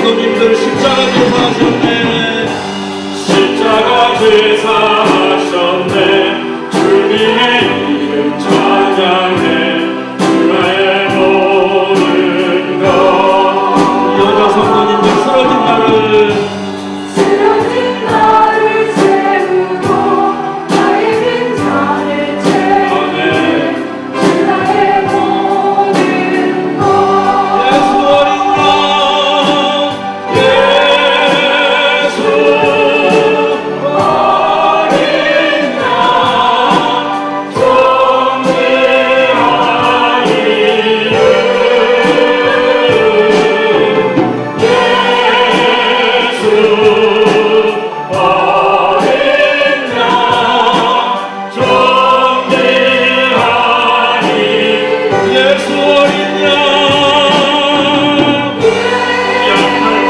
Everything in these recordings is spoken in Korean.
성도님들 십자가 제사하셨네. 십자가 제사하셨네. 주님의 이름 찬양해. 주의 모든 것. 여자 성도님들 쓰러진 나를 세우고 나의 빈잔을 채우네. 주 나의 모든 것. 예수 어린 양 예수 어린 양 존귀하니 예수 어린 양 존귀하니 예수 어린 양 양날개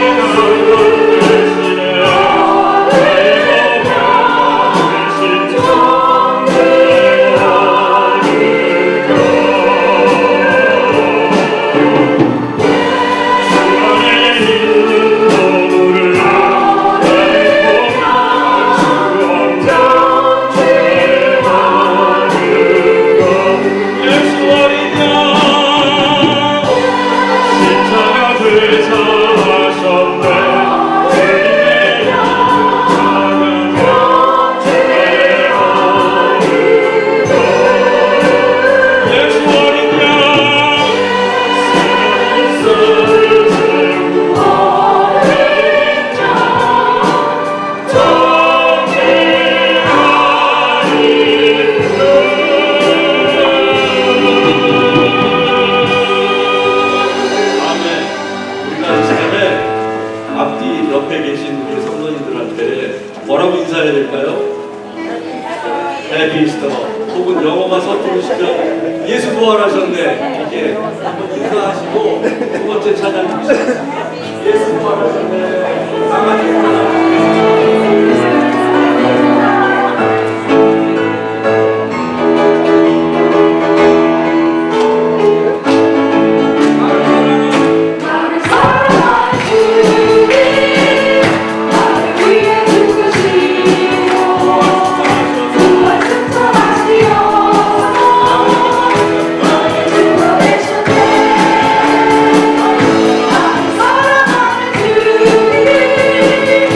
가는 대신에 대신 옆에 계신 우리 성도님들한테 뭐라고 인사해야 될까요? 해피 이스터. 혹은 영어가 서투르시면 예수 부활하셨네. 이렇게 한번 인사하시고 두 번째 찬양 주시겠습니다. 예수 부활하셨네. 강아지 하나. 사랑하는 주님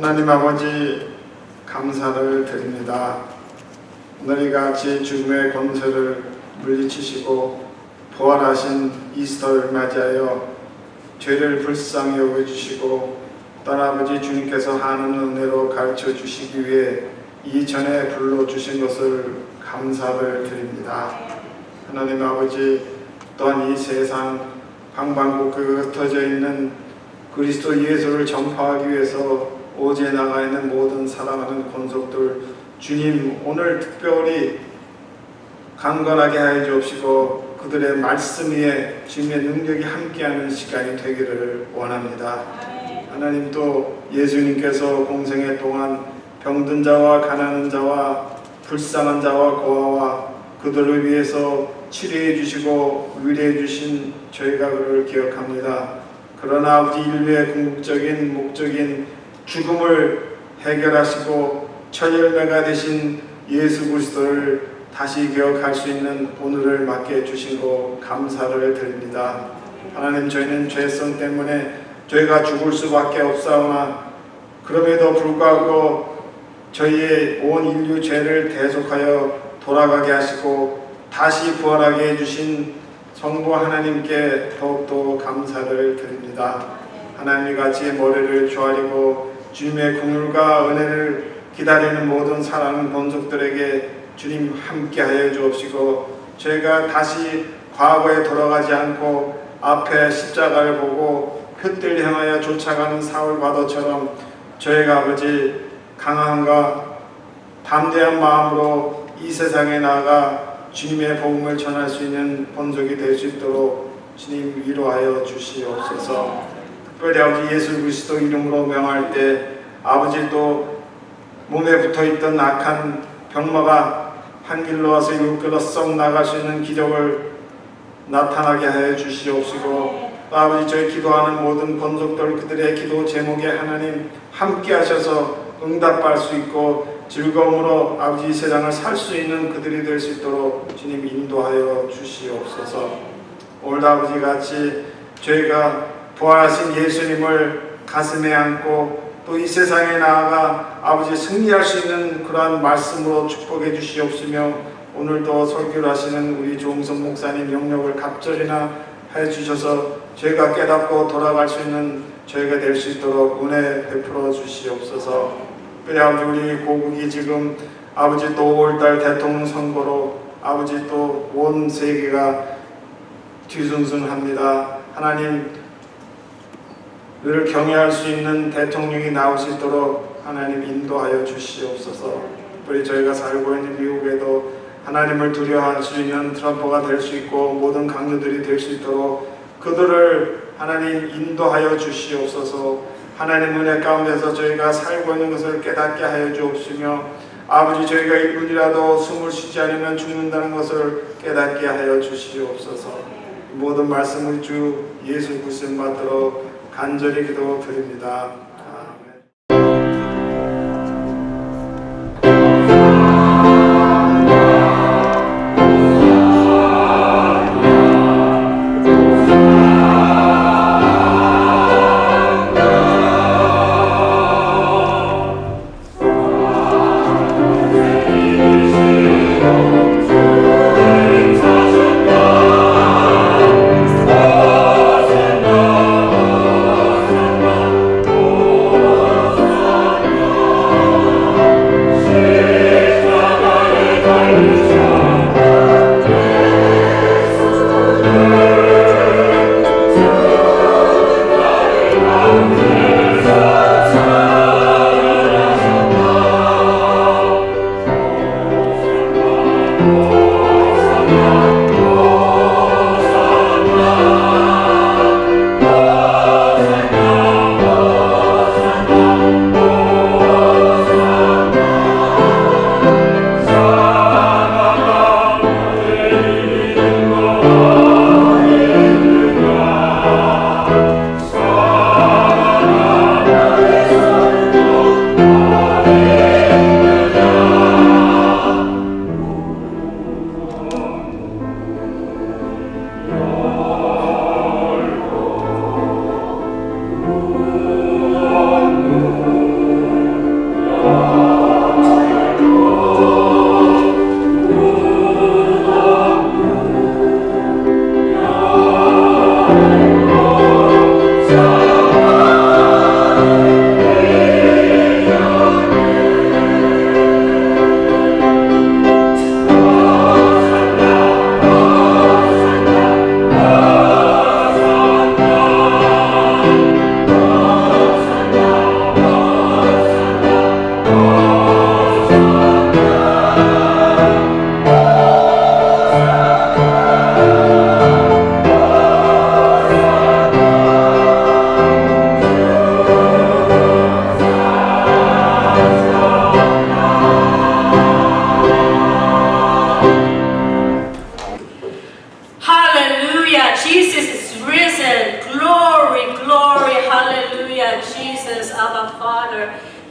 하나님 아버지 감사를 드립니다. 오늘 같이 죽음의 권세를 물리치시고 부활하신 이스터를 맞이하여 죄를 불쌍히 여겨주시고 딸아버지 주님께서 하는 은혜로 가르쳐 주시기 위해 이전에 불러주신 것을 감사를 드립니다. 하나님 아버지, 또한 이 세상 방방곡곡에 흩어져 있는 그리스도 예수를 전파하기 위해서 오지에 나가 있는 모든 사랑하는 권속들, 주님 오늘 특별히 강건하게 하여 주옵시고 그들의 말씀 위에 주님의 능력이 함께하는 시간이 되기를 원합니다. 하나님, 또 예수님께서 공생애 동안 병든 자와 가난한 자와 불쌍한 자와 고아와 그들을 위해서 치료해 주시고 위로해 주신 저희가 그를 기억합니다. 그러나 아버지, 인류의 궁극적인 목적인 죽음을 해결하시고 첫 열매가 되신 예수 그리스도를 다시 기억할 수 있는 오늘을 맞게 해주신 거 감사를 드립니다. 하나님, 저희는 죄성 때문에 저희가 죽을 수밖에 없사오나 그럼에도 불구하고 저희의 온 인류 죄를 대속하여 돌아가게 하시고 다시 부활하게 해주신 성부 하나님께 더욱더 감사를 드립니다. 하나님이 같이 머리를 조아리고 주님의 긍휼과 은혜를 기다리는 모든 사랑하는 본속들에게 주님 함께하여 주옵시고, 저희가 다시 과거에 돌아가지 않고 앞에 십자가를 보고 푯들 향하여 쫓아가는 사울 바도처럼 저희가 아버지 강함과 담대한 마음으로 이 세상에 나아가 주님의 복음을 전할 수 있는 본속이 될 수 있도록 주님 위로하여 주시옵소서. 특별히 아버지 예수 그리스도 이름으로 명할 때 아버지 또 몸에 붙어있던 악한 병마가 한 길로 와서 일곱 길로 썩 나갈 수 있는 기적을 나타나게 하여 주시옵시고, 또 아버지 저희 기도하는 모든 본속들 그들의 기도 제목에 하나님 함께 하셔서 응답할 수 있고 즐거움으로 아버지 이 세상을 살 수 있는 그들이 될 수 있도록 주님 인도하여 주시옵소서. 오늘도 아버지 같이 저희가 부활하신 예수님을 가슴에 안고 또 이 세상에 나아가 아버지 승리할 수 있는 그러한 말씀으로 축복해 주시옵시며, 오늘도 설교를 하시는 우리 조홍선 목사님 영역을 갑절이나 해 주셔서 저희가 깨닫고 돌아갈 수 있는 저희가 될 수 있도록 은혜 베풀어 주시옵소서. 특별히 아버지 우리 고국이 지금 아버지 또 5월달 대통령 선거로 아버지 또 온 세계가 뒤숭숭합니다. 하나님 늘 경외할 수 있는 대통령이 나올 수 있도록 하나님 인도하여 주시옵소서. 특별히 저희가 살고 있는 미국에도 하나님을 두려워할 수 있는 트럼프가 될 수 있고 모든 강요들이 될 수 있도록 그들을 하나님 인도하여 주시옵소서. 하나님 은혜 가운데서 저희가 살고 있는 것을 깨닫게 하여 주옵시며, 아버지 저희가 1분이라도 숨을 쉬지 않으면 죽는다는 것을 깨닫게 하여 주시옵소서. 모든 말씀을 주 예수 그리스도 받들어 간절히 기도드립니다.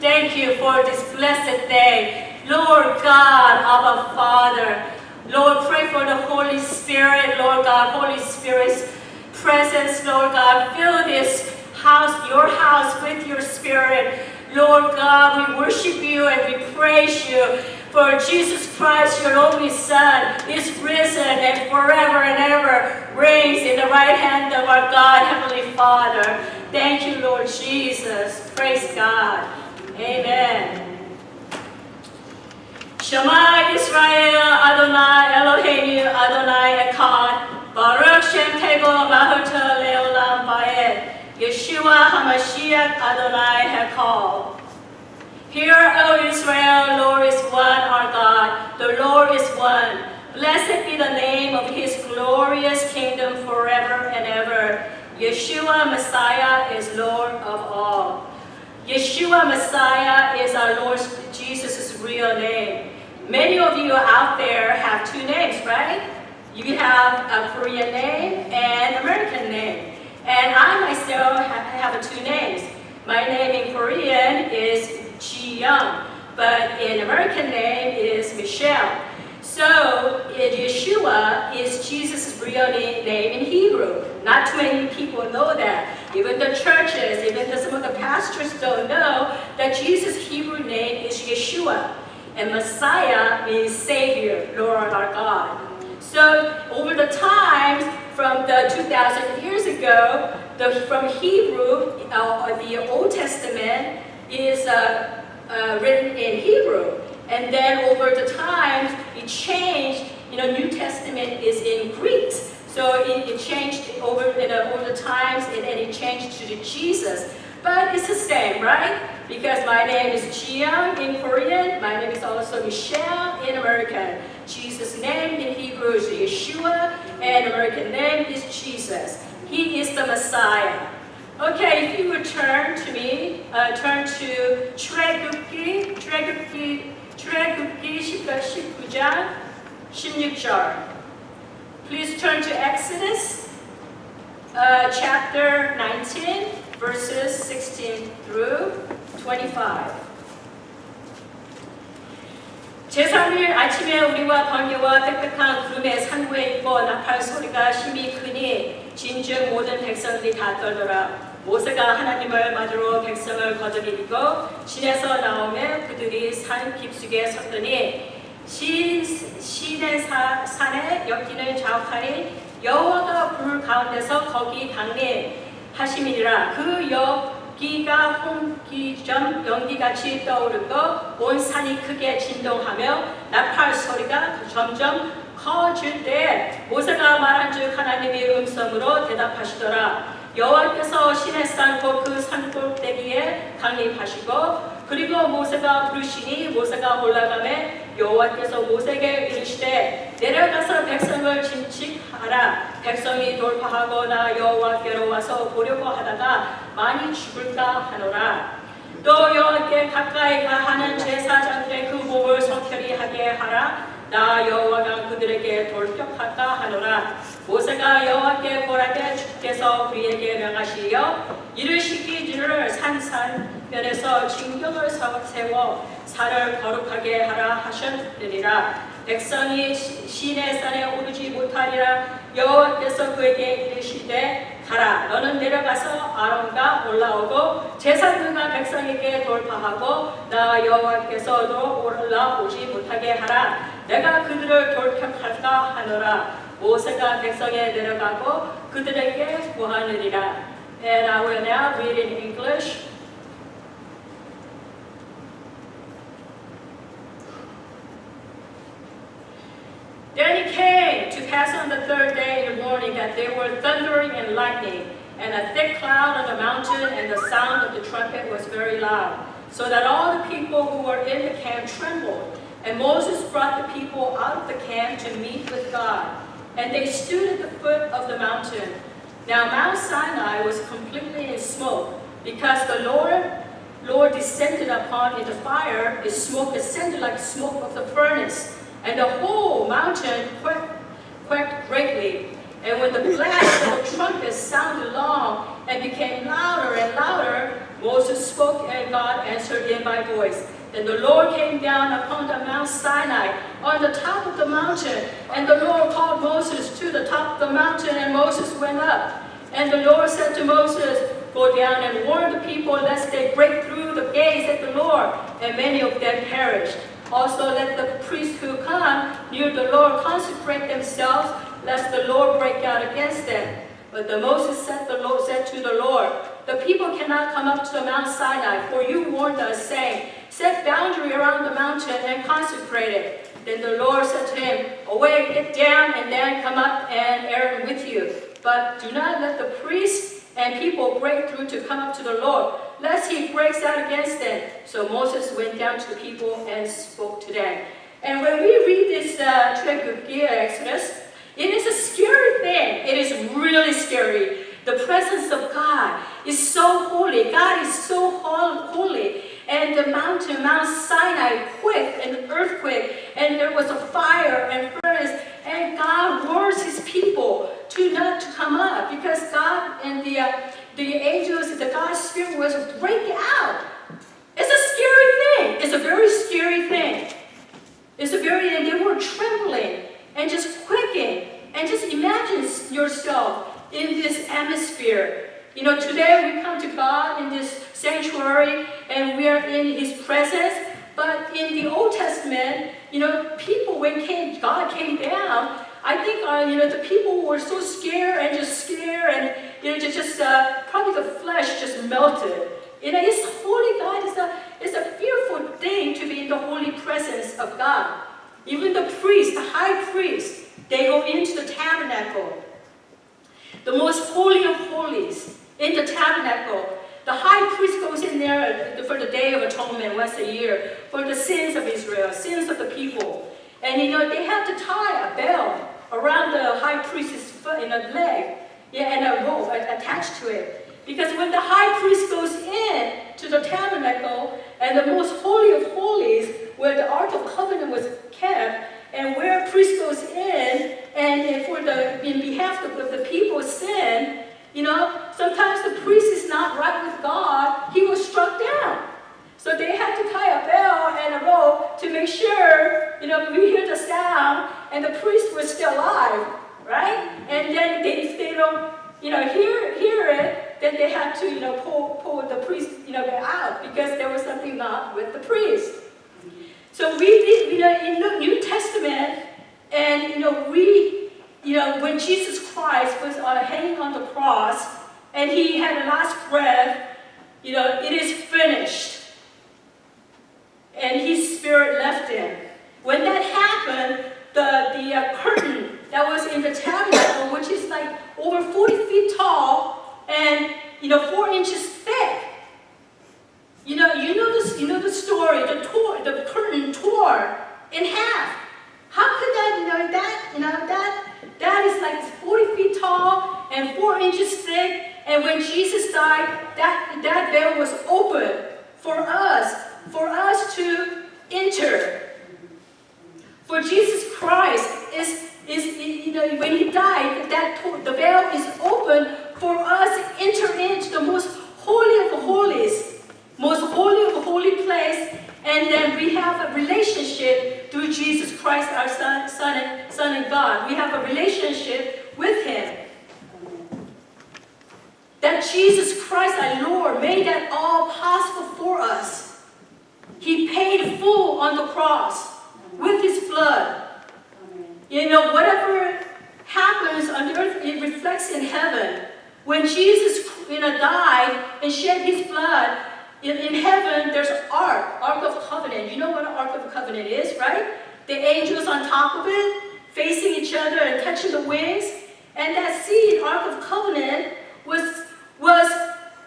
Thank you for this blessed day. Lord God, Abba Father, Lord, pray for the Holy Spirit, Lord God, Holy Spirit's presence, Lord God. Fill this house, your house, with your Spirit. Lord God, we worship you and we praise you. For Jesus Christ, your only Son, is risen and forever and ever reigns in the right hand of our God, Heavenly Father. Thank you, Lord Jesus. Praise God. Amen. Shema Israel, Adonai Eloheinu, Adonai Echad, Baruch Shem Tevo V'Hota Leolam Va'ed, Yeshua HaMashiach Adonai Hekal. Hear, O Israel, Lord is one, our God, the Lord is one. Blessed be the name of his glorious kingdom forever and ever. Yeshua Messiah is Lord of all. Yeshua Messiah is our Lord Jesus' real name. Many of you out there have two names, right? You have a Korean name and American name. And I myself have two names. My name in Korean is Ji Young, but in American name is Michelle. So Yeshua is Jesus' real name in Hebrew. Not too many people know that. Even the churches, even some of the pastors don't know that Jesus' Hebrew name is Yeshua. And Messiah means Savior, Lord our God. So over the times, from the 2,000 years ago, from Hebrew, the Old Testament is written in Hebrew. And then over the times, it changed. New Testament is in Greek. So it changed over the times, and it changed to Jesus. But it's the same, right? Because my name is Jiyoung in Korean. My name is also Michelle in American. Jesus' name in Hebrew is Yeshua, and American name is Jesus. He is the Messiah. Okay, if you would turn to me, turn to 출애굽기 19장 16절. Please turn to Exodus chapter 19, verses 16 through 25. 제3일 아침에 우리와 번개와 빽빽한 구름의 산구에 있고 나팔 소리가 심히 크니 진즉 모든 백성들이 다 떨더라. 모세가 하나님을 맞으러 백성을 거느리고 신에서 나오며 그들이 산 깊숙에 섰더니 시내 산에 엮이는 자욱하니 여호와가 불 가운데서 거기 강림하심이니라. 그 여기가 홍기점 연기같이 떠오르고 온 산이 크게 진동하며 나팔 소리가 점점 커질 때 모세가 말한즉 하나님의 음성으로 대답하시더라. 여호와께서 시내산 곧 그 산꼭대기에 강림하시고 그리고 모세가 부르시니 모세가 올라가매 여호와께서 모세에게 이르시되 내려가서 백성을 진칙하라. 백성이 돌파하고 나 여호와께로 와서 보려고 하다가 많이 죽을까 하노라. 또 여호와께 가까이 가하는 제사장들의 그 몸을 성결히 하게 하라. 나 여호와가 그들에게 돌격할까 하노라. 모세가 여호와께 고라되 주께서 우리에게 명하시어 이르시기를 산면에서 징경을 세워 산을 거룩하게 하라 하셨느니라. 백성이 시내산에 오르지 못하리라. 여호와께서 그에게 이르시되 가라. 너는 내려가서 아론과 올라오고 제사장과 백성에게 돌파하고 나 여호와께서도 올라오지 못하게 하라. 내가 그들을 돌격할까 하노라. 모세가 백성에 내려가고 그들에게 구하느니라. And I will now read in English. Then it came to pass on the third day in the morning that there were thundering and lightning, and a thick cloud on the mountain, and the sound of the trumpet was very loud, so that all the people who were in the camp trembled. And Moses brought the people out of the camp to meet with God. And they stood at the foot of the mountain. Now Mount Sinai was completely in smoke, because the Lord descended upon it a fire. Its smoke ascended like smoke of the furnace, and the whole mountain quaked greatly. And when the blast of the trumpet sounded long and became louder and louder, Moses spoke, and God answered him by voice. Then the Lord came down upon the Mount Sinai on the top of the mountain, and the Lord called Moses to the top of the mountain, and Moses went up. And the Lord said to Moses, go down and warn the people lest they break through the gates at the Lord, and many of them perished. Also let the priests who come near the Lord consecrate themselves, lest the Lord break out against them. But Moses said to the Lord, the people cannot come up to the Mount Sinai, for you warned us, saying, set boundary around the mountain and consecrate it. Then the Lord said to him, away, get down, and then come up, and Aaron with you. But do not let the priests and people break through to come up to the Lord, lest he breaks out against them. So Moses went down to the people and spoke to them. And when we read this Exodus, it is a scary thing. It is really scary. The presence of God is so holy. God is so holy. And the mountain, Mount Sinai, quaked, an earthquake, and there was a fire and furnace. And God warns His people not to come up, because God and the angels, the God's Spirit was breaking out. It's a scary thing. It's a very scary thing. And they were trembling and just quaking. And just imagine yourself in this atmosphere. You know, today we come to God in this sanctuary and we are in His presence. But in the Old Testament, you know, people, when God came down, I think, the people were so scared, and, probably the flesh just melted. You know, it's holy God. It's a fearful thing to be in the holy presence of God. Even the priest, the high priest, they go into the tabernacle, the most holy of holies, in the tabernacle. The high priest goes in there for the Day of Atonement once a year for the sins of Israel, sins of the people. And they have to tie a bell around the high priest's foot, leg, and a rope attached to it. Because when the high priest goes in to the tabernacle and the most holy of holies, where the Ark of Covenant was kept, and where a priest goes in and in behalf of the people's sin, sometimes the priest is not right with God. He was struck down. So they had to tie a bell and a rope to make sure, we hear the sound and the priest was still alive, right? And then they don't, hear it, then they had to, pull the priest, out, because there was something not with the priest. So we did, in the New Testament, and, when Jesus Christ was hanging on the cross, and He had a last breath, it is finished. And His Spirit left Him. When that happened, the curtain that was in the tabernacle, which is like over 40 feet tall and 4 inches thick. You know the story. The curtain tore in half. How could that is like 40 feet tall and 4 inches thick. And when Jesus died, that veil was open for us to enter. For Jesus Christ is when He died, the veil is open for us to enter into the most holy of holies, most holy of holy place, and then we have a relationship through Jesus Christ, our Son and God. We have a relationship with Him. That Jesus Christ, our Lord, made that all possible for us. He paid full on the cross with His blood. Whatever happens on the earth, it reflects in heaven. When Jesus died and shed His blood, in heaven there's an Ark of Covenant. You know what an Ark of Covenant is, right? The angels on top of it, facing each other and touching the wings. And that seed, Ark of Covenant, was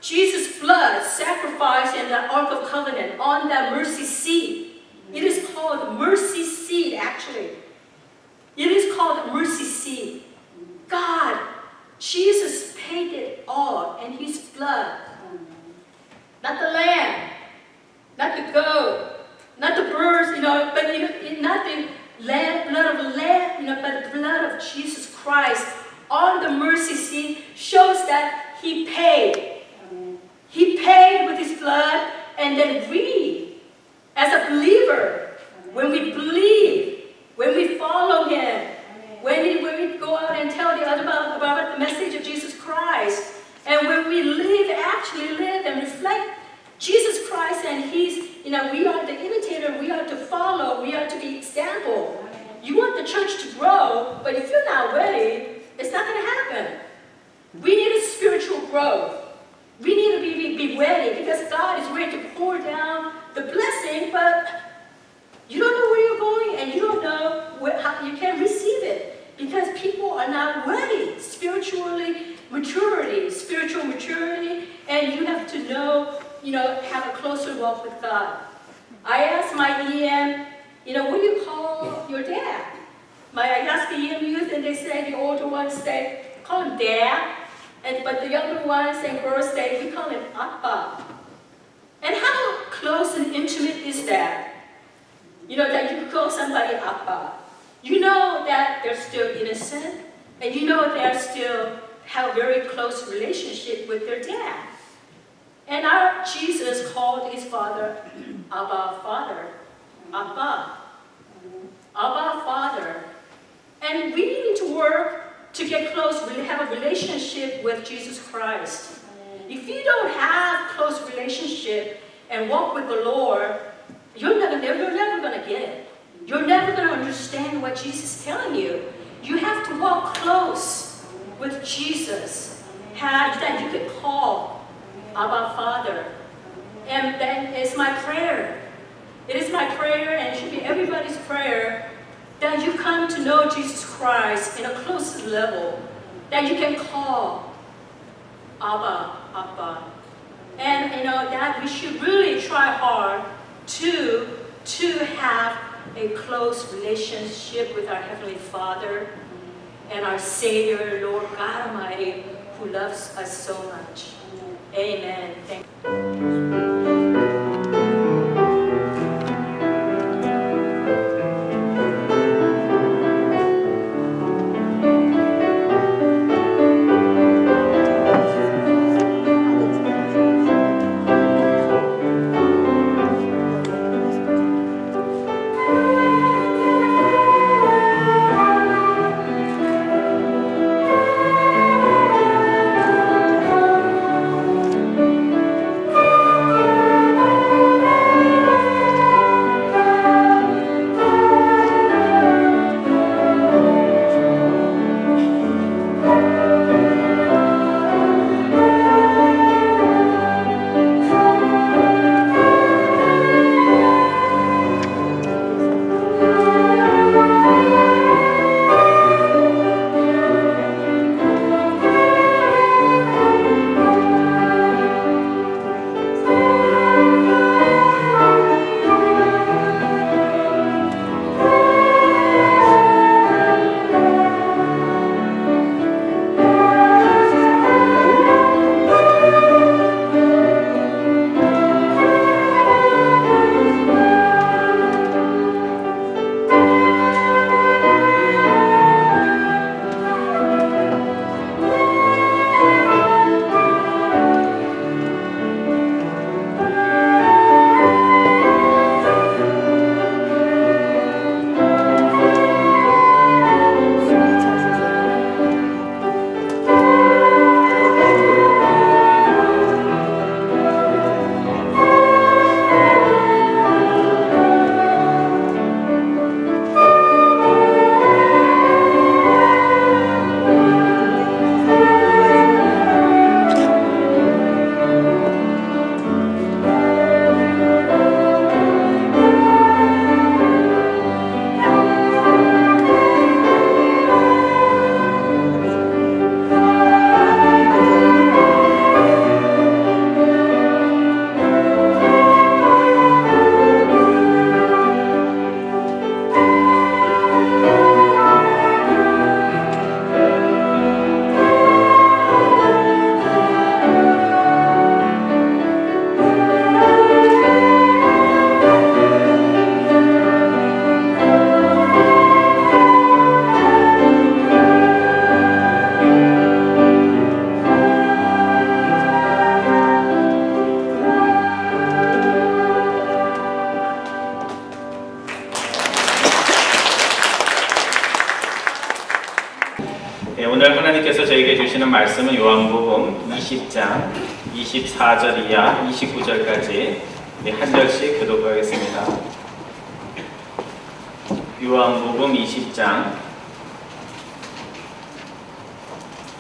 Jesus' blood sacrificed in the Ark of Covenant on that mercy seat. It is called mercy seat, actually. It is called mercy seat. God, Jesus paid it all in His blood. Not the lamb, not the goat, not the birds, but not the blood of the lamb, but the blood of Jesus Christ on the mercy seat shows that He paid. He paid with His blood, and then we, as a believer, when we believe, when we follow Him, when we go out and tell the other about the message of Jesus Christ, and when we actually live and reflect Jesus Christ, and we are the imitator, we are to follow not ready, it's not going to happen. We need a spiritual growth. We need to be ready because God is ready to pour down the blessing, but you don't know where you're going and you don't know how you can receive it because people are not ready. Spiritual maturity, and you have to know, have a closer walk with God. I asked my EM, what do you call your dad? I asked the EM youth, and they say, the older ones say, call him Dad. But the younger ones and girls say, we call him Appa. And how close and intimate is that? That you could call somebody Appa. You know that they're still innocent, and you know they still have a very close relationship with their dad. And our Jesus called his father Abba Father. Abba. Abba Father. And we need to work to get close, really have a relationship with Jesus Christ. If you don't have close relationship and walk with the Lord, you're never going to get it. You're never going to understand what Jesus is telling you. You have to walk close with Jesus, that you could call Abba Father. And that is my prayer. It is my prayer, and it should be everybody's prayer, that you come to know Jesus Christ in a close level, that you can call Abba, Abba. And that we should really try hard to have a close relationship with our Heavenly Father and our Savior, Lord God Almighty, who loves us so much. Amen. Thank you. 오늘 하나님께서 저에게 주시는 말씀은 요한복음 20장 24절 이하 29절까지 한 절씩 교독하겠습니다. 요한복음 20장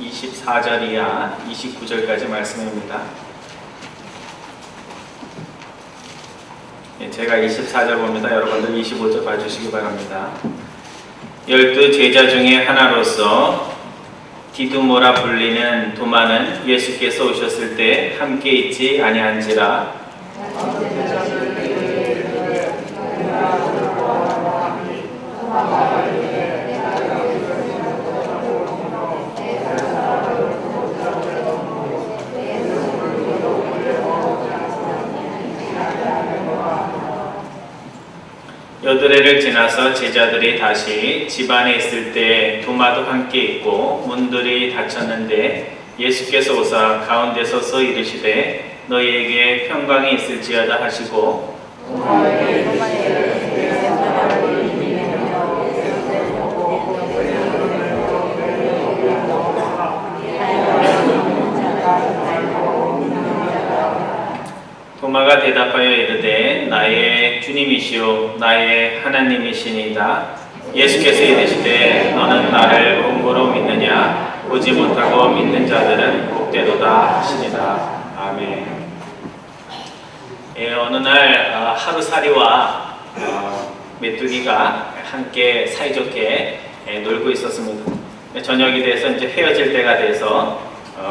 24절 이하 29절까지 말씀입니다. 제가 24절 봅니다. 여러분들 25절 봐주시기 바랍니다. 12 제자 중에 하나로서 디두모라 불리는 도마는 예수께서 오셨을 때 함께 있지 아니한지라. 여드레를 지나서 제자들이 다시 집 안에 있을 때 도마도 함께 있고 문들이 닫혔는데 예수께서 오사 가운데 서서 이르시되 너희에게 평강이 있을지어다 하시고 도마가 대답하여 이르되 나의 주님이시오 나의 하나님이시니이다. 예수께서 이르시되 너는 나를 본고로 믿느냐 보지 못하고 믿는 자들은 복되도다 하시니라. 아멘. 어느 날 하루살이와 메뚜기가 함께 사이좋게 놀고 있었습니다. 저녁이 돼서 이제 헤어질 때가 돼서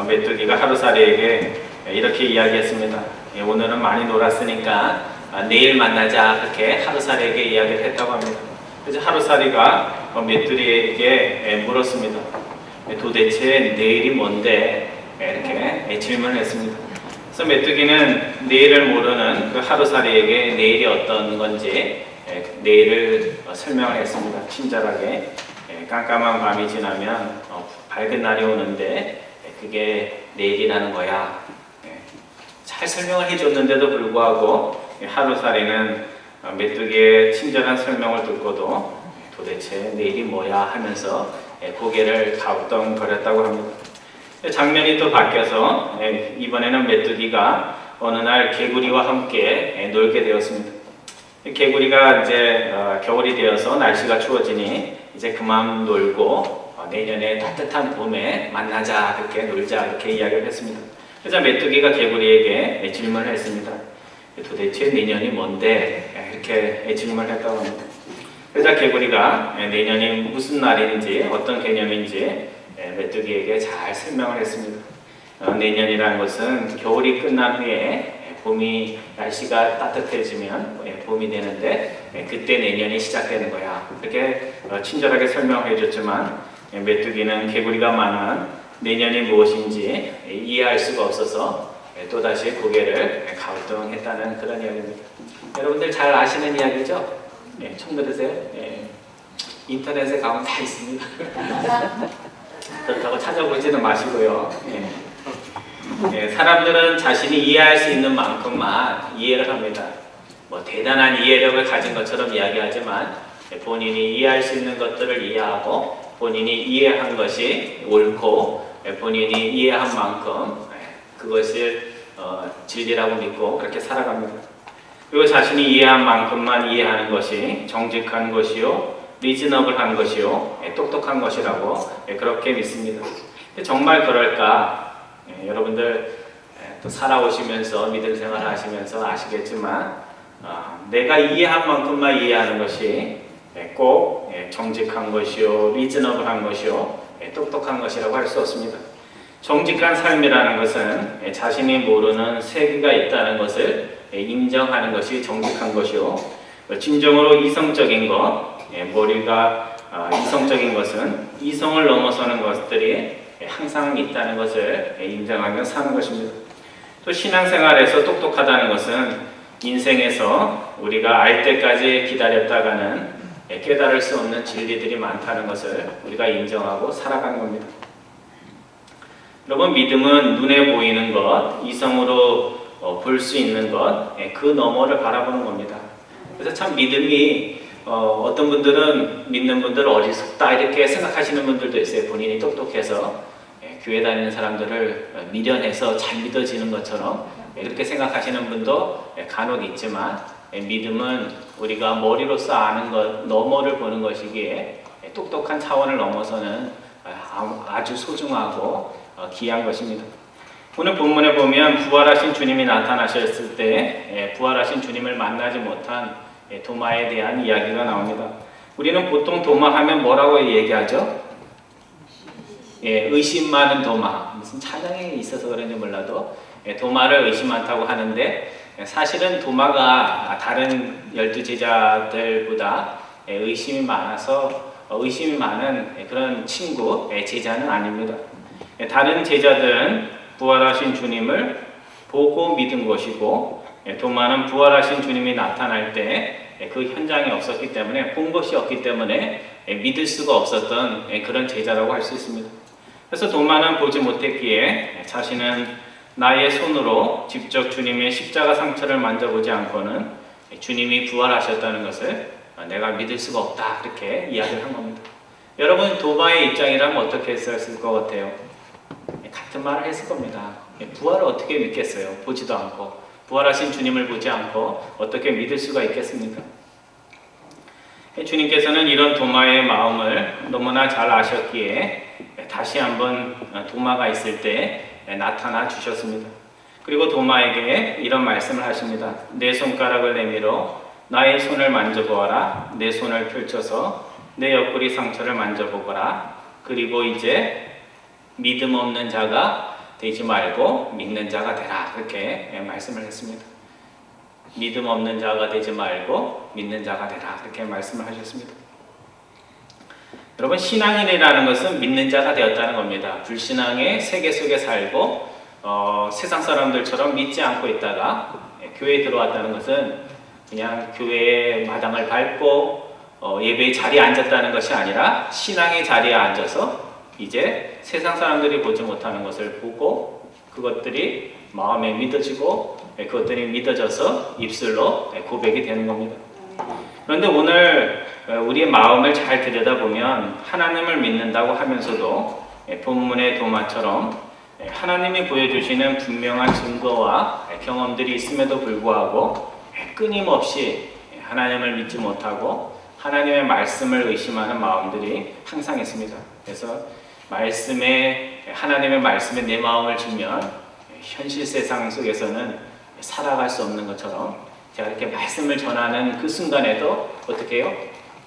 메뚜기가 하루살이에게 이렇게 이야기했습니다. 오늘은 많이 놀았으니까 내일 만나자. 그렇게 하루살이에게 이야기를 했다고 합니다. 그래서 하루살이가 메뚜기에게 물었습니다. 도대체 내일이 뭔데? 이렇게 질문을 했습니다. 그래서 메뚜기는 내일을 모르는 그 하루살이에게 내일이 어떤 건지 내일을 설명을 했습니다. 친절하게. 깜깜한 밤이 지나면 밝은 날이 오는데 그게 내일이라는 거야. 잘 설명을 해줬는데도 불구하고 하루살이는 메뚜기의 친절한 설명을 듣고도 도대체 내일이 뭐야 하면서 고개를 갸우뚱거렸다고 합니다. 장면이 또 바뀌어서 이번에는 메뚜기가 어느 날 개구리와 함께 놀게 되었습니다. 개구리가 이제 겨울이 되어서 날씨가 추워지니 이제 그만 놀고 내년에 따뜻한 봄에 만나자. 그렇게 놀자. 이렇게 이야기를 했습니다. 그래서 메뚜기가 개구리에게 질문을 했습니다. 도대체 내년이 뭔데? 이렇게 질문을 했다고 합니다. 그래서 개구리가 내년이 무슨 날인지 어떤 개념인지 메뚜기에게 잘 설명을 했습니다. 내년이라는 것은 겨울이 끝난 후에 봄이 날씨가 따뜻해지면 봄이 되는데 그때 내년이 시작되는 거야. 이렇게 친절하게 설명해 줬지만 메뚜기는 개구리가 말한 내년이 무엇인지 이해할 수가 없어서 또다시 고개를 갸우뚱했다는 그런 이야기입니다. 여러분들 잘 아시는 이야기죠? 처음 들으세요? 인터넷에 가면 다 있습니다. 그렇다고 찾아보지는 마시고요. 사람들은 자신이 이해할 수 있는 만큼만 이해를 합니다. 뭐 대단한 이해력을 가진 것처럼 이야기하지만 본인이 이해할 수 있는 것들을 이해하고 본인이 이해한 것이 옳고 본인이 이해한 만큼 그것을 진리라고 믿고 그렇게 살아갑니다. 그리고 자신이 이해한 만큼만 이해하는 것이 정직한 것이요 리즈너블한 것이요 똑똑한 것이라고 그렇게 믿습니다. 정말 그럴까? 여러분들 또 살아오시면서 믿음 생활을 하시면서 아시겠지만 내가 이해한 만큼만 이해하는 것이 꼭 정직한 것이요 리즈너블한 것이요 똑똑한 것이라고 할 수 없습니다. 정직한 삶이라는 것은 자신이 모르는 세계가 있다는 것을 인정하는 것이 정직한 것이요 진정으로 이성적인 것, 머리가 이성적인 것은 이성을 넘어서는 것들이 항상 있다는 것을 인정하며 사는 것입니다. 또 신앙생활에서 똑똑하다는 것은 인생에서 우리가 알 때까지 기다렸다가는 깨달을 수 없는 진리들이 많다는 것을 우리가 인정하고 살아가는 겁니다. 여러분, 믿음은 눈에 보이는 것, 이성으로 볼 수 있는 것, 그 너머를 바라보는 겁니다. 그래서 참 믿음이 어떤 분들은 믿는 분들 어리석다 이렇게 생각하시는 분들도 있어요. 본인이 똑똑해서 교회 다니는 사람들을 미련해서 잘 믿어지는 것처럼 그렇게 생각하시는 분도 간혹 있지만 믿음은 우리가 머리로서 아는 것 너머를 보는 것이기에 똑똑한 차원을 넘어서는 아주 소중하고 귀한 것입니다. 오늘 본문에 보면 부활하신 주님이 나타나셨을 때 부활하신 주님을 만나지 못한 도마에 대한 이야기가 나옵니다. 우리는 보통 도마 하면 뭐라고 얘기하죠? 의심 많은 도마. 무슨 찬양에 있어서 그런지 몰라도 도마를 의심 많다고 하는데 사실은 도마가 다른 12제자들보다 의심이 많아서 의심이 많은 그런 친구, 제자는 아닙니다. 다른 제자들은 부활하신 주님을 보고 믿은 것이고 도마는 부활하신 주님이 나타날 때 그 현장이 없었기 때문에 본 것이 없기 때문에 믿을 수가 없었던 그런 제자라고 할 수 있습니다. 그래서 도마는 보지 못했기에 자신은 나의 손으로 직접 주님의 십자가 상처를 만져보지 않고는 주님이 부활하셨다는 것을 내가 믿을 수가 없다, 그렇게 이야기를 한 겁니다. 여러분, 도마의 입장이라면 어떻게 했을 것 같아요? 같은 말을 했을 겁니다. 부활을 어떻게 믿겠어요? 보지도 않고 부활하신 주님을 보지 않고 어떻게 믿을 수가 있겠습니까? 주님께서는 이런 도마의 마음을 너무나 잘 아셨기에 다시 한번 도마가 있을 때 나타나 주셨습니다. 그리고 도마에게 이런 말씀을 하십니다. 내 손가락을 내밀어 나의 손을 만져보아라. 내 손을 펼쳐서 내 옆구리 상처를 만져보거라. 그리고 이제 믿음 없는 자가 되지 말고 믿는 자가 되라. 그렇게 말씀을 했습니다. 믿음 없는 자가 되지 말고 믿는 자가 되라. 그렇게 말씀을 하셨습니다. 여러분, 신앙인이라는 것은 믿는 자가 되었다는 겁니다. 불신앙의 세계 속에 살고 세상 사람들처럼 믿지 않고 있다가 교회에 들어왔다는 것은 그냥 교회의 마당을 밟고 예배의 자리에 앉았다는 것이 아니라 신앙의 자리에 앉아서 이제 세상 사람들이 보지 못하는 것을 보고 그것들이 마음에 믿어지고 그것들이 믿어져서 입술로 고백이 되는 겁니다. 그런데 오늘 우리의 마음을 잘 들여다보면 하나님을 믿는다고 하면서도 본문의 도마처럼 하나님이 보여주시는 분명한 증거와 경험들이 있음에도 불구하고 끊임없이 하나님을 믿지 못하고 하나님의 말씀을 의심하는 마음들이 항상 있습니다. 그래서 하나님의 말씀에 내 마음을 주면 현실 세상 속에서는 살아갈 수 없는 것처럼 제가 이렇게 말씀을 전하는 그 순간에도 어떻게 해요?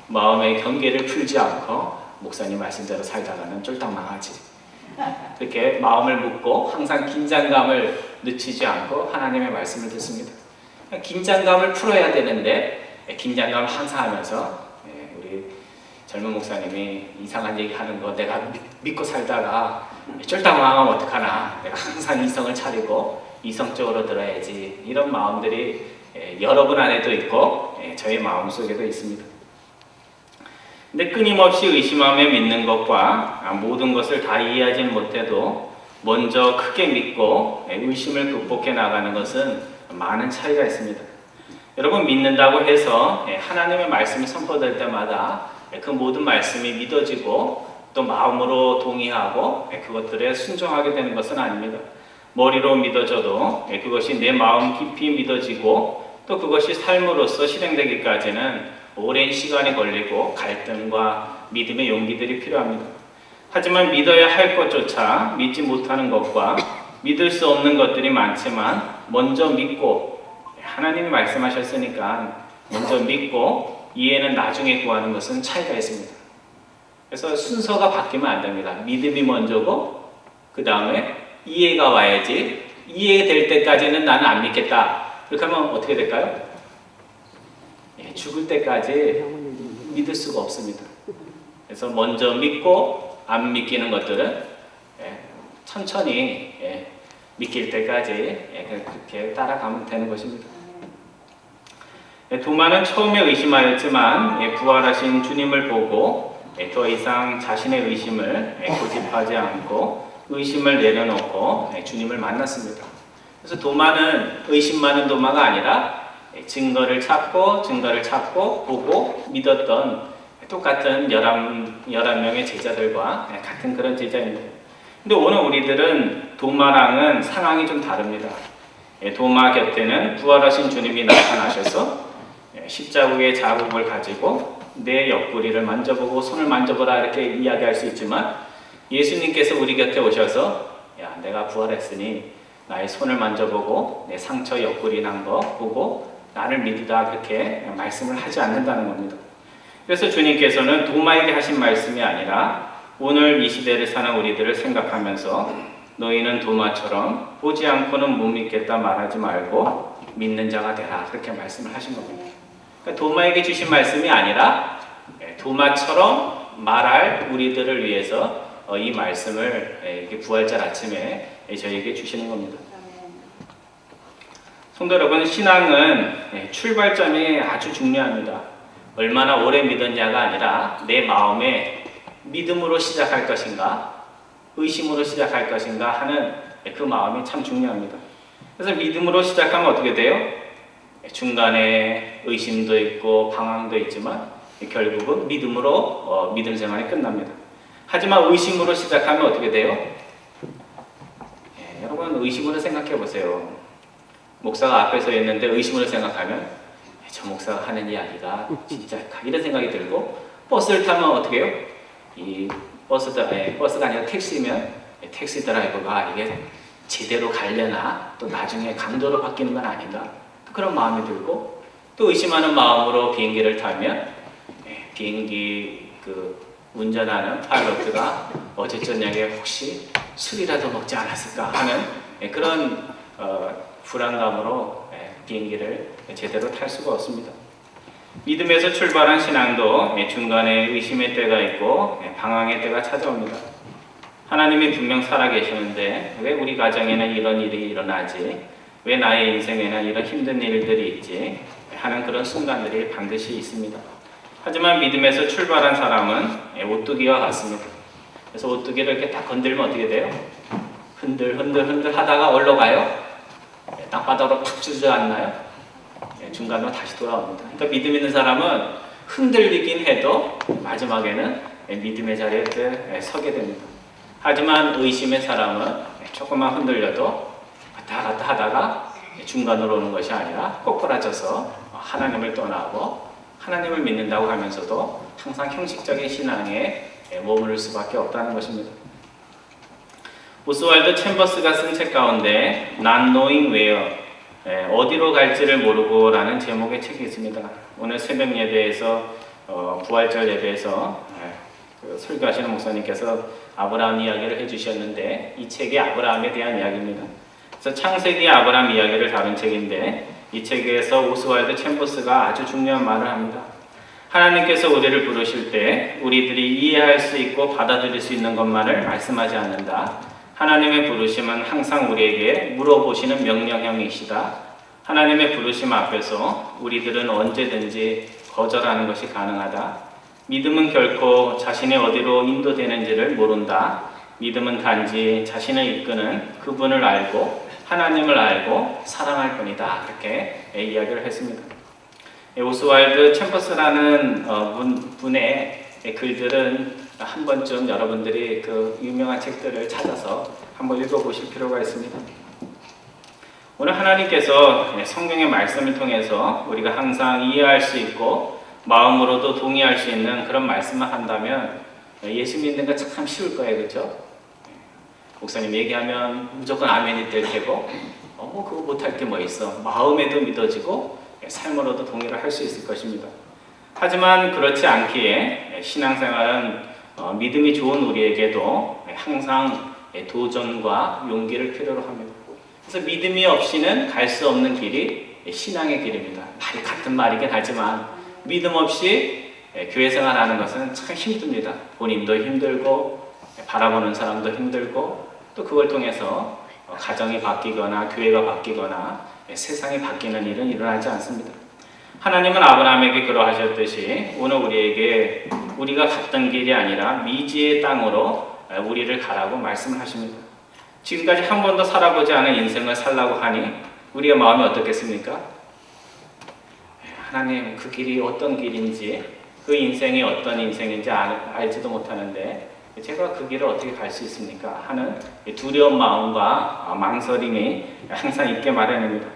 마음의 경계를 풀지 않고 목사님 말씀대로 살다가는 쫄딱 망하지. 그렇게 마음을 묶고 항상 긴장감을 늦추지 않고 하나님의 말씀을 듣습니다. 긴장감을 풀어야 되는데 긴장감을 항상 하면서 우리 젊은 목사님이 이상한 얘기 하는 거 내가 믿고 살다가 쫄딱 망하면 어떡하나, 내가 항상 이성을 차리고 이성적으로 들어야지, 이런 마음들이 여러분 안에도 있고 저의 마음속에도 있습니다. 근데 끊임없이 의심하며 믿는 것과 모든 것을 다 이해하지 못해도 먼저 크게 믿고 의심을 극복해 나가는 것은 많은 차이가 있습니다. 여러분, 믿는다고 해서 하나님의 말씀이 선포될 때마다 그 모든 말씀이 믿어지고 또 마음으로 동의하고 그것들에 순종하게 되는 것은 아닙니다. 머리로 믿어져도 그것이 내 마음 깊이 믿어지고 또 그것이 삶으로서 실행되기까지는 오랜 시간이 걸리고 갈등과 믿음의 용기들이 필요합니다. 하지만 믿어야 할 것조차 믿지 못하는 것과 믿을 수 없는 것들이 많지만 먼저 믿고, 하나님이 말씀하셨으니까 먼저 믿고 이해는 나중에 구하는 것은 차이가 있습니다. 그래서 순서가 바뀌면 안 됩니다. 믿음이 먼저고 그 다음에 이해가 와야지. 이해될 때까지는 나는 안 믿겠다. 그렇게 하면 어떻게 될까요? 죽을 때까지 믿을 수가 없습니다. 그래서 먼저 믿고 안 믿기는 것들은 천천히 믿길 때까지 그렇게 따라가면 되는 것입니다. 도마는 처음에 의심하였지만 부활하신 주님을 보고 더 이상 자신의 의심을 고집하지 않고 의심을 내려놓고 주님을 만났습니다. 그래서 도마는 의심 많은 도마가 아니라 증거를 찾고 보고 믿었던 똑같은 11명의 제자들과 같은 그런 제자입니다. 근데 오늘 우리들은 도마랑은 상황이 좀 다릅니다. 도마 곁에는 부활하신 주님이 나타나셔서 십자국의 자국을 가지고 내 옆구리를 만져보고 손을 만져보라 이렇게 이야기할 수 있지만 예수님께서 우리 곁에 오셔서 야, 내가 부활했으니 나의 손을 만져보고 내 상처 옆구리 난 거 보고 나를 믿으라 그렇게 말씀을 하지 않는다는 겁니다. 그래서 주님께서는 도마에게 하신 말씀이 아니라 오늘 이 시대를 사는 우리들을 생각하면서 너희는 도마처럼 보지 않고는 못 믿겠다 말하지 말고 믿는 자가 되라 그렇게 말씀을 하신 겁니다. 그러니까 도마에게 주신 말씀이 아니라 도마처럼 말할 우리들을 위해서 이 말씀을 이렇게 부활절 아침에 저희에게 주시는 겁니다. 성도 여러분, 신앙은 출발점이 아주 중요합니다. 얼마나 오래 믿었냐가 아니라 내 마음에 믿음으로 시작할 것인가 의심으로 시작할 것인가 하는 그 마음이 참 중요합니다. 그래서 믿음으로 시작하면 어떻게 돼요? 중간에 의심도 있고 방황도 있지만 결국은 믿음으로 믿음 생활이 끝납니다. 하지만 의심으로 시작하면 어떻게 돼요? 여러분 의심으로 생각해 보세요. 목사가 앞에 서 있는데 의심으로 생각하면 저 목사가 하는 이야기가 진짜 이런 생각이 들고 버스를 타면 어떻게 해요? 이 버스가 아니라 택시면 택시 드라이버가 이게 제대로 가려나 또 나중에 강도로 바뀌는 건 아닌가 그런 마음이 들고 또 의심하는 마음으로 비행기를 타면 비행기 운전하는 파일럿가 어제 저녁에 혹시 술이라도 먹지 않았을까 하는 그런 불안감으로 비행기를 제대로 탈 수가 없습니다. 믿음에서 출발한 신앙도 중간에 의심의 때가 있고 방황의 때가 찾아옵니다. 하나님이 분명 살아계시는데 왜 우리 가정에는 이런 일이 일어나지? 왜 나의 인생에는 이런 힘든 일들이 있지? 하는 그런 순간들이 반드시 있습니다. 하지만 믿음에서 출발한 사람은 오뚜기와 같습니다. 그래서 오뚜기를 이렇게 딱 건들면 어떻게 돼요? 흔들 하다가 어디로 가요? 땅바닥으로 푹 주저앉나요? 중간으로 다시 돌아옵니다. 그러니까 믿음 있는 사람은 흔들리긴 해도 마지막에는 믿음의 자리에 서게 됩니다. 하지만 의심의 사람은 조금만 흔들려도 왔다 갔다 하다가 중간으로 오는 것이 아니라 꼬꾸라져서 하나님을 떠나고 하나님을 믿는다고 하면서도 항상 형식적인 신앙에 머무를 수밖에 없다는 것입니다. 오스왈드 챔버스가 쓴 책 가운데 Not Knowing Where 어디로 갈지를 모르고 라는 제목의 책이 있습니다. 오늘 새벽 예배에서 부활절 예배에서 설교하시는 목사님께서 아브라함 이야기를 해주셨는데 이 책이 아브라함에 대한 이야기입니다. 그래서 창세기 아브라함 이야기를 다룬 책인데 이 책에서 오스왈드 챔버스가 아주 중요한 말을 합니다. 하나님께서 우리를 부르실 때 우리들이 이해할 수 있고 받아들일 수 있는 것만을 말씀하지 않는다. 하나님의 부르심은 항상 우리에게 물어보시는 명령형이시다. 하나님의 부르심 앞에서 우리들은 언제든지 거절하는 것이 가능하다. 믿음은 결코 자신이 어디로 인도되는지를 모른다. 믿음은 단지 자신을 이끄는 그분을 알고 하나님을 알고 사랑할 뿐이다. 이렇게 이야기를 했습니다. 오스왈드 챔버스라는 분의 글들은 한 번쯤 여러분들이 그 유명한 책들을 찾아서 한번 읽어보실 필요가 있습니다. 오늘 하나님께서 성경의 말씀을 통해서 우리가 항상 이해할 수 있고 마음으로도 동의할 수 있는 그런 말씀을 한다면 예수 믿는 거 참 쉬울 거예요. 그렇죠? 목사님 얘기하면 무조건 아멘이 될 테고 그거 못할 게 뭐 있어. 마음에도 믿어지고 삶으로도 동의를 할 수 있을 것입니다. 하지만 그렇지 않기에 신앙생활은 믿음이 좋은 우리에게도 항상 도전과 용기를 필요로 합니다. 그래서 믿음이 없이는 갈 수 없는 길이 신앙의 길입니다. 말이 같은 말이긴 하지만 믿음 없이 교회 생활하는 것은 참 힘듭니다. 본인도 힘들고 바라보는 사람도 힘들고 또 그걸 통해서 가정이 바뀌거나 교회가 바뀌거나 세상이 바뀌는 일은 일어나지 않습니다. 하나님은 아브라함에게 그러하셨듯이 오늘 우리에게 우리가 갔던 길이 아니라 미지의 땅으로 우리를 가라고 말씀을 하십니다. 지금까지 한 번도 살아보지 않은 인생을 살라고 하니 우리의 마음이 어떻겠습니까? 하나님 그 길이 어떤 길인지 그 인생이 어떤 인생인지 알지도 못하는데 제가 그 길을 어떻게 갈 수 있습니까? 하는 두려운 마음과 망설임이 항상 있게 마련입니다.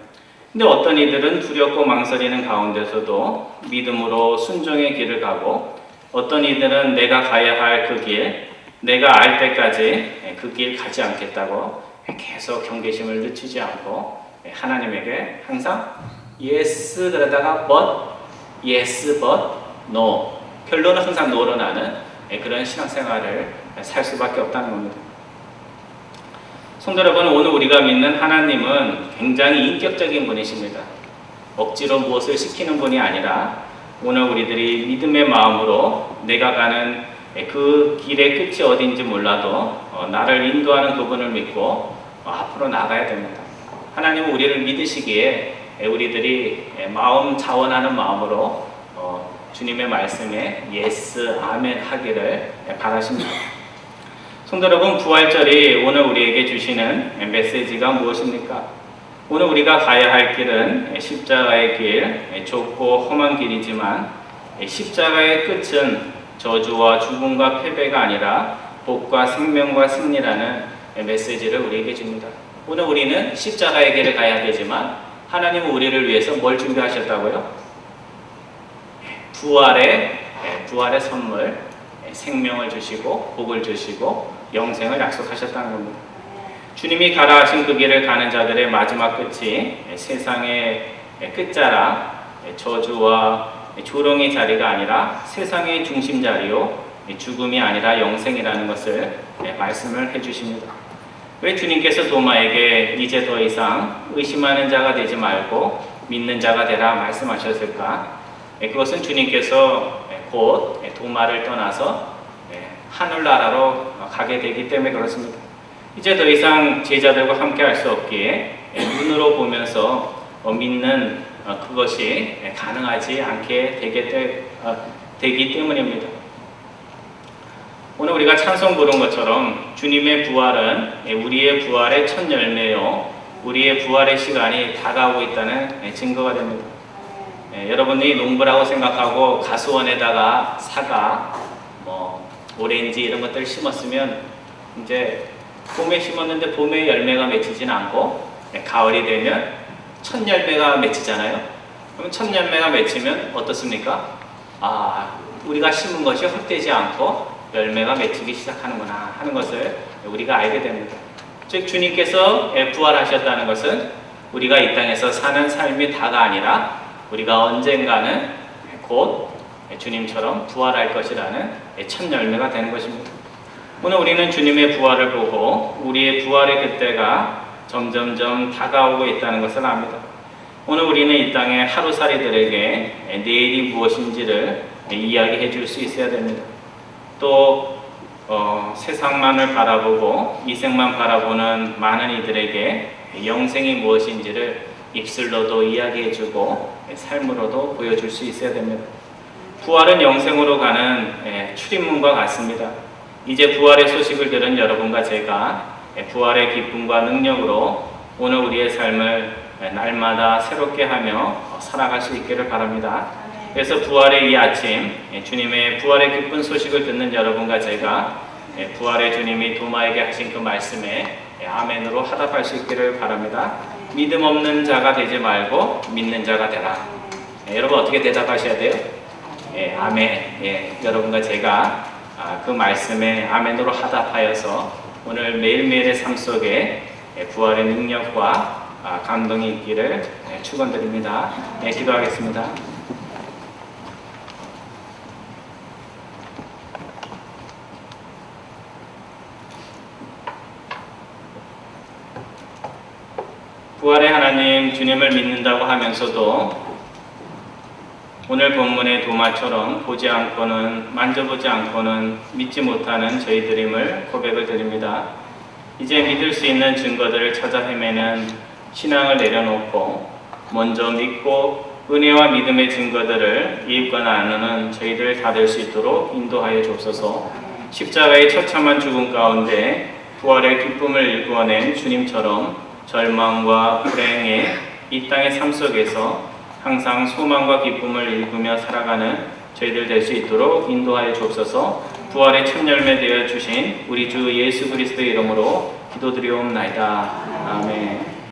근데 어떤 이들은 두렵고 망설이는 가운데서도 믿음으로 순종의 길을 가고 어떤 이들은 내가 가야 할 그 길, 내가 알 때까지 그 길 가지 않겠다고 계속 경계심을 늦추지 않고 하나님에게 항상 yes 그러다가 but, yes but, no 결론은 항상 no로 나는 그런 신앙생활을 살 수밖에 없다는 겁니다. 성도 여러분, 오늘 우리가 믿는 하나님은 굉장히 인격적인 분이십니다. 억지로 무엇을 시키는 분이 아니라 오늘 우리들이 믿음의 마음으로 내가 가는 그 길의 끝이 어딘지 몰라도 나를 인도하는 그분을 믿고 앞으로 나가야 됩니다. 하나님은 우리를 믿으시기에 우리들이 마음 자원하는 마음으로 주님의 말씀에 예스, 아멘 하기를 바라십니다. 성도 여러분, 부활절이 오늘 우리에게 주시는 메시지가 무엇입니까? 오늘 우리가 가야 할 길은 십자가의 길, 좁고 험한 길이지만 십자가의 끝은 저주와 죽음과 패배가 아니라 복과 생명과 승리라는 메시지를 우리에게 줍니다. 오늘 우리는 십자가의 길을 가야 되지만 하나님은 우리를 위해서 뭘 준비하셨다고요? 부활의 선물, 생명을 주시고 복을 주시고 영생을 약속하셨다는 겁니다. 주님이 가라 하신 그 길을 가는 자들의 마지막 끝이 세상의 끝자락, 저주와 조롱의 자리가 아니라 세상의 중심 자리요, 죽음이 아니라 영생이라는 것을 말씀을 해주십니다. 왜 주님께서 도마에게 이제 더 이상 의심하는 자가 되지 말고 믿는 자가 되라 말씀하셨을까? 그것은 주님께서 곧 도마를 떠나서 하늘나라로 가게 되기 때문에 그렇습니다. 이제 더 이상 제자들과 함께 할 수 없기에 눈으로 보면서 믿는 그것이 가능하지 않게 되기 때문입니다. 오늘 우리가 찬송 부른 것처럼 주님의 부활은 우리의 부활의 첫 열매요, 우리의 부활의 시간이 다가오고 있다는 증거가 됩니다. 여러분이 농부라고 생각하고 가수원에다가 사과, 오렌지 이런 것들 심었으면 이제 봄에 심었는데 봄에 열매가 맺히지는 않고 가을이 되면 첫 열매가 맺히잖아요. 그럼 첫 열매가 맺히면 어떻습니까? 우리가 심은 것이 헛되지 않고 열매가 맺히기 시작하는구나 하는 것을 우리가 알게 됩니다. 즉 주님께서 부활하셨다는 것은 우리가 이 땅에서 사는 삶이 다가 아니라 우리가 언젠가는 곧 주님처럼 부활할 것이라는 첫 열매가 되는 것입니다. 오늘 우리는 주님의 부활을 보고 우리의 부활의 그때가 점점점 다가오고 있다는 것을 압니다. 오늘 우리는 이 땅의 하루살이들에게 내일이 무엇인지를 이야기해 줄 수 있어야 됩니다. 또 세상만을 바라보고 이생만 바라보는 많은 이들에게 영생이 무엇인지를 입술로도 이야기해주고 삶으로도 보여줄 수 있어야 됩니다. 부활은 영생으로 가는 출입문과 같습니다. 이제 부활의 소식을 들은 여러분과 제가 부활의 기쁨과 능력으로 오늘 우리의 삶을 날마다 새롭게 하며 살아갈 수 있기를 바랍니다. 그래서 부활의 이 아침 주님의 부활의 기쁜 소식을 듣는 여러분과 제가 부활의 주님이 도마에게 하신 그 말씀에 아멘으로 화답할 수 있기를 바랍니다. 믿음 없는 자가 되지 말고 믿는 자가 되라. 여러분 어떻게 대답하셔야 돼요? 아멘. 여러분과 제가 그 말씀에 아멘으로 화답하여서 오늘 매일매일의 삶 속에 부활의 능력과 감동이 있기를 축원드립니다. 기도하겠습니다. 부활의 하나님, 주님을 믿는다고 하면서도 오늘 본문의 도마처럼 보지 않고는 만져보지 않고는 믿지 못하는 저희들임을 고백을 드립니다. 이제 믿을 수 있는 증거들을 찾아 헤매는 신앙을 내려놓고 먼저 믿고 은혜와 믿음의 증거들을 이웃과 나누는 저희들 다 될 수 있도록 인도하여 주옵소서. 십자가의 처참한 죽음 가운데 부활의 기쁨을 일구어낸 주님처럼 절망과 불행의 이 땅의 삶 속에서 항상 소망과 기쁨을 일구며 살아가는 저희들 될 수 있도록 인도하여 주옵소서. 부활의 첫 열매 되어 주신 우리 주 예수 그리스도의 이름으로 기도드리옵나이다. 아멘.